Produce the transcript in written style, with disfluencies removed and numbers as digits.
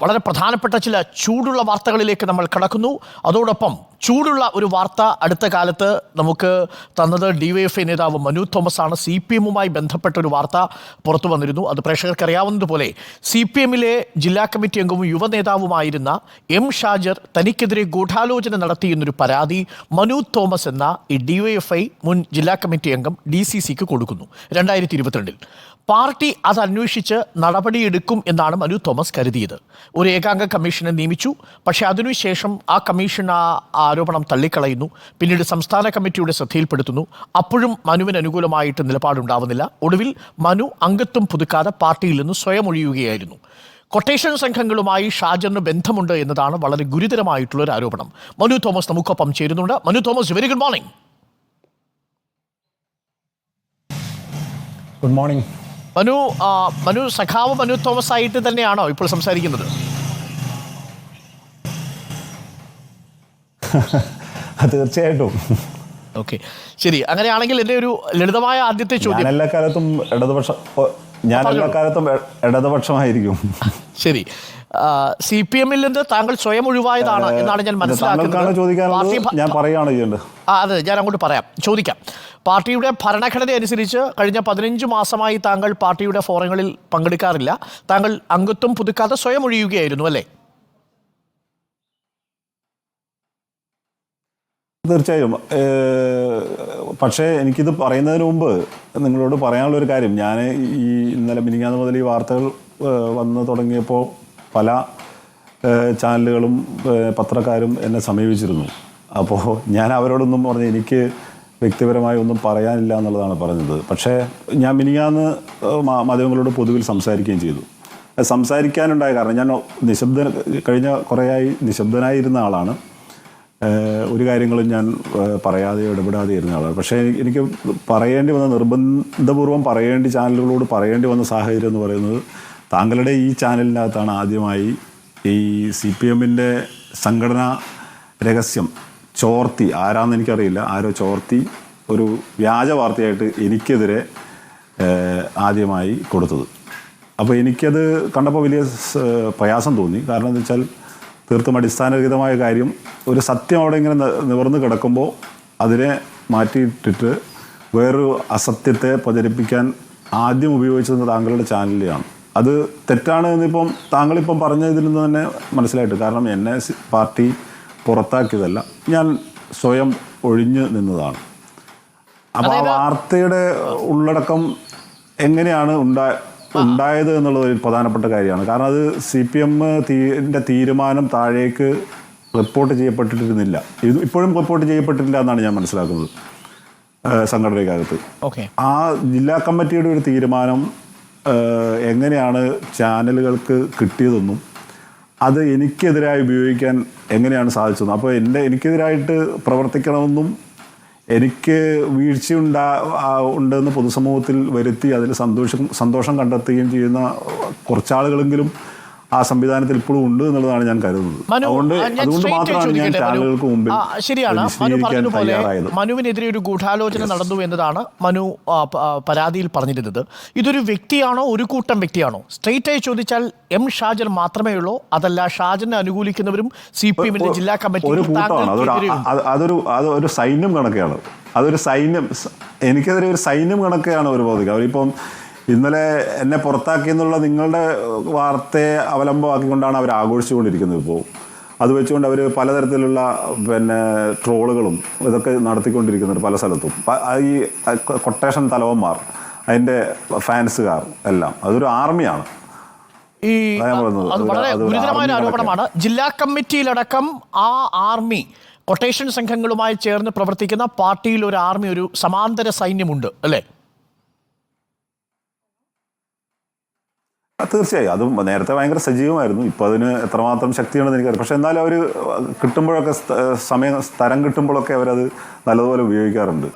വളരെ പ്രധാനപ്പെട്ട ചില ചൂടുള്ള വാർത്തകളിലേക്ക് നമ്മൾ കടക്കുന്നു. അതോടൊപ്പം ചൂടുള്ള ഒരു വാർത്ത അടുത്ത കാലത്ത് നമുക്ക് തന്നത് DYFI നേതാവ് മനു തോമസ് ആണ്. CPM-ഉമായി ബന്ധപ്പെട്ട ഒരു വാർത്ത പുറത്തു വന്നിരുന്നു. അത് പ്രേക്ഷകർക്ക് അറിയാവുന്നതുപോലെ CPM-ലെ ജില്ലാ കമ്മിറ്റി അംഗവും യുവ നേതാവുമായിരുന്ന M ഷാജർ തനിക്കെതിരെ ഗൂഢാലോചന നടത്തിയെന്നൊരു പരാതി മനു തോമസ് എന്ന ഈ DYFI മുൻ ജില്ലാ കമ്മിറ്റി അംഗം DCCക്ക് കൊടുക്കുന്നു 2022-ൽ. പാർട്ടി അത് അന്വേഷിച്ച് നടപടിയെടുക്കും എന്നാണ് മനു തോമസ് കരുതിയത്. ഒരു ഏകാംഗ കമ്മീഷനെ നിയമിച്ചു. പക്ഷേ അതിനുശേഷം ആ കമ്മീഷൻ ആരോപണം തള്ളിക്കളയുന്നു. പിന്നീട് സംസ്ഥാന കമ്മിറ്റിയുടെ ശ്രദ്ധയിൽപ്പെടുത്തുന്നു. അപ്പോഴും മനുവിന് അനുകൂലമായിട്ട് നിലപാടുണ്ടാവുന്നില്ല. ഒടുവിൽ മനു അംഗത്വം പുതുക്കാതെ പാർട്ടിയിൽ നിന്ന് സ്വയം ഒഴിയുകയായിരുന്നു. കൊട്ടേഷൻ സംഘങ്ങളുമായി ഷാജറിന് ബന്ധമുണ്ട് എന്നതാണ് വളരെ ഗുരുതരമായിട്ടുള്ള ഒരു ആരോപണം. മനു തോമസ് നമുക്കൊപ്പം ചേരുന്നുണ്ട്. Manu Thomas, very good morning. Good morning. Manu സഖാവ് മനു തോമസ് ആയിട്ട് തന്നെയാണോ ഇപ്പോൾ സംസാരിക്കുന്നത്? തീർച്ചയായിട്ടും. ഓക്കെ, ശരി. അങ്ങനെയാണെങ്കിൽ എൻ്റെ ഒരു ലളിതമായ ആദ്യത്തെ ചോദ്യം, എല്ലാ കാലത്തും ഇടതുപക്ഷമായിരിക്കും. ശരി, CPM-ൽ നിന്ന് താങ്കൾ സ്വയം ഒഴിവായതാണ് എന്നാണ് ഞാൻ മനസ്സിലാക്കുന്നത്. ഞാൻ പറയുകയാണ് ചെയ്യേണ്ടത്. അതെ, ഞാൻ അങ്ങോട്ട് ചോദിക്കാം. പാർട്ടിയുടെ ഭരണഘടന അനുസരിച്ച് കഴിഞ്ഞ 15 മാസമായി താങ്കൾ പാർട്ടിയുടെ ഫോറങ്ങളിൽ പങ്കെടുക്കാറില്ല. താങ്കൾ അംഗത്വം പുതുക്കാതെ സ്വയം ഒഴിയുകയായിരുന്നു, അല്ലേ? തീർച്ചയായും. പക്ഷേ എനിക്കിത് പറയുന്നതിന് മുമ്പ് നിങ്ങളോട് പറയാനുള്ളൊരു കാര്യം, ഞാൻ ഈ ഇന്നലെ മിനിങ്ങാന്ന് മുതൽ ഈ വാർത്തകൾ വന്ന് തുടങ്ങിയപ്പോൾ പല ചാനലുകളും പത്രക്കാരും എന്നെ സമീപിച്ചിരുന്നു. അപ്പോൾ ഞാൻ അവരോടൊന്നും പറഞ്ഞ് എനിക്ക് വ്യക്തിപരമായി ഒന്നും പറയാനില്ല എന്നുള്ളതാണ് പറഞ്ഞത്. പക്ഷേ ഞാൻ മിനിങ്ങാന്ന് മാധ്യമങ്ങളോട് പൊതുവിൽ സംസാരിക്കുകയും ചെയ്തു. സംസാരിക്കാനുണ്ടായ കാരണം, ഞാൻ കഴിഞ്ഞ കുറേയായി നിശബ്ദനായിരുന്ന ആളാണ്. ഒരു കാര്യങ്ങളും ഞാൻ പറയാതെ ഇടപെടാതെ ഇരുന്ന ആളാണ്. പക്ഷേ എനിക്ക് പറയേണ്ടി വന്ന, നിർബന്ധപൂർവ്വം ചാനലുകളോട് പറയേണ്ടി വന്ന സാഹചര്യം എന്ന് പറയുന്നത്, താങ്കളുടെ ഈ ചാനലിനകത്താണ് ആദ്യമായി ഈ CPM-ൻ്റെ സംഘടനാ രഹസ്യം ചോർത്തി, ആരാന്ന് എനിക്കറിയില്ല, ആരോ ചോർത്തി ഒരു വ്യാജ വാർത്തയായിട്ട് എനിക്കെതിരെ ആദ്യമായി കൊടുത്തത്. അപ്പോൾ എനിക്കത് കണ്ടപ്പോൾ വലിയ പ്രയാസം തോന്നി. കാരണം എന്താ വെച്ചാൽ, തീർത്തും അടിസ്ഥാനരഹിതമായ കാര്യം, ഒരു സത്യം അവിടെ ഇങ്ങനെ നിവർന്ന് കിടക്കുമ്പോൾ അതിനെ മാറ്റിയിട്ടിട്ട് വേറൊരു അസത്യത്തെ പ്രചരിപ്പിക്കാൻ ആദ്യം ഉപയോഗിച്ചത് താങ്കളുടെ ചാനലിലാണ്. അത് തെറ്റാണ് എന്നിപ്പം താങ്കളിപ്പം പറഞ്ഞതിൽ നിന്ന് തന്നെ മനസ്സിലായിട്ട്. കാരണം എന്നെ പാർട്ടി പുറത്താക്കിയതല്ല, ഞാൻ സ്വയം ഒഴിഞ്ഞു നിന്നതാണ്. അപ്പോൾ ആ വാർത്തയുടെ ഉള്ളടക്കം എങ്ങനെയാണ് ഉണ്ടായത് എന്നുള്ളത് ഒരു പ്രധാനപ്പെട്ട കാര്യമാണ്. കാരണം അത് CPM-ൻ്റെ തീരുമാനം താഴേക്ക് റിപ്പോർട്ട് ചെയ്യപ്പെട്ടിരുന്നില്ല. ഇപ്പോഴും റിപ്പോർട്ട് ചെയ്യപ്പെട്ടിട്ടില്ല എന്നാണ് ഞാൻ മനസ്സിലാക്കുന്നത് സംഘടനയ്ക്കകത്ത്. ആ ജില്ലാ കമ്മിറ്റിയുടെ ഒരു തീരുമാനം എങ്ങനെയാണ് ചാനലുകൾക്ക് കിട്ടിയതെന്നും അത് എനിക്കെതിരായി ഉപയോഗിക്കാൻ എങ്ങനെയാണ് സാധിച്ചതെന്നും, അപ്പോൾ എനിക്കെതിരായിട്ട് പ്രവർത്തിക്കണമെന്നും എനിക്ക് ഉണ്ടെന്ന് പൊതുസമൂഹത്തിൽ വരുത്തി അതിൽ സന്തോഷം കണ്ടെത്തുകയും ചെയ്യുന്ന കുറച്ചാളുകളെങ്കിലും ആ സംവിധാനത്തിൽ ഇപ്പോഴും ഉണ്ട് എന്നുള്ളതാണ് ഞാൻ കരുതുന്നത്. അതുകൊണ്ട് മാത്രമാണ് ഞാൻ ചാനലുകൾക്ക് മുമ്പിൽ ശരിയാണ് മനു പറഞ്ഞതുപോലെ മനുവിനെതിരെ ഒരു ഗൂഢാലോചന നടന്നു എന്നതാണ് മനു പരാതിയിൽ പറഞ്ഞിരുന്നത്. ഇതൊരു വ്യക്തിയാണോ, ഒരു കൂട്ടം വ്യക്തിയാണോ? സ്ട്രെയിറ്റ് ആയി ചോദിച്ചാൽ M ഷാജർ മാത്രമേ ഉള്ളൂ? അതല്ല, ഷാജറിനെ അനുകൂലിക്കുന്നവരും CPM-ന്റെ ജില്ലാ കമ്മിറ്റി? അതൊരു സൈന്യം കണക്കെയാണ്. എനിക്കെതിരെ ഒരു സൈന്യം കണക്കെയാണ് അവർ ബോധിക്കുക. അവരിപ്പം ഇന്നലെ എന്നെ പുറത്താക്കിയെന്നുള്ള നിങ്ങളുടെ വാർത്തയെ അവലംബമാക്കിക്കൊണ്ടാണ് അവർ ആഘോഷിച്ചുകൊണ്ടിരിക്കുന്നത്. ഇപ്പോൾ അത് വെച്ചുകൊണ്ട് അവർ പലതരത്തിലുള്ള ട്രോളുകളും ഇതൊക്കെ നടത്തിക്കൊണ്ടിരിക്കുന്നുണ്ട് പല സ്ഥലത്തും. ഈ കൊട്ടേഷൻ തലവന്മാർ, അതിൻ്റെ ഫാൻസുകാർ എല്ലാം, അതൊരു ആർമിയാണ്. അത് വളരെ ഗുരുതരമായ ആരോപണമാണ്. ജില്ലാ കമ്മിറ്റിയിലടക്കം ആ ആർമി, കൊട്ടേഷൻ സംഘങ്ങളുമായി ചേർന്ന് പ്രവർത്തിക്കുന്ന പാർട്ടിയിൽ ഒരു ആർമി, ഒരു സമാന്തര സൈന്യമുണ്ട്, അല്ലേ? തീർച്ചയായും. അതും നേരത്തെ ഭയങ്കര സജീവമായിരുന്നു. ഇപ്പോൾ അതിന് എത്രമാത്രം ശക്തിയുണ്ടെന്ന് എനിക്കറിയാം. പക്ഷെ എന്നാലും അവർ കിട്ടുമ്പോഴൊക്കെ, സ്ഥലം കിട്ടുമ്പോഴൊക്കെ അവരത് നല്ലതുപോലെ ഉപയോഗിക്കാറുണ്ട്.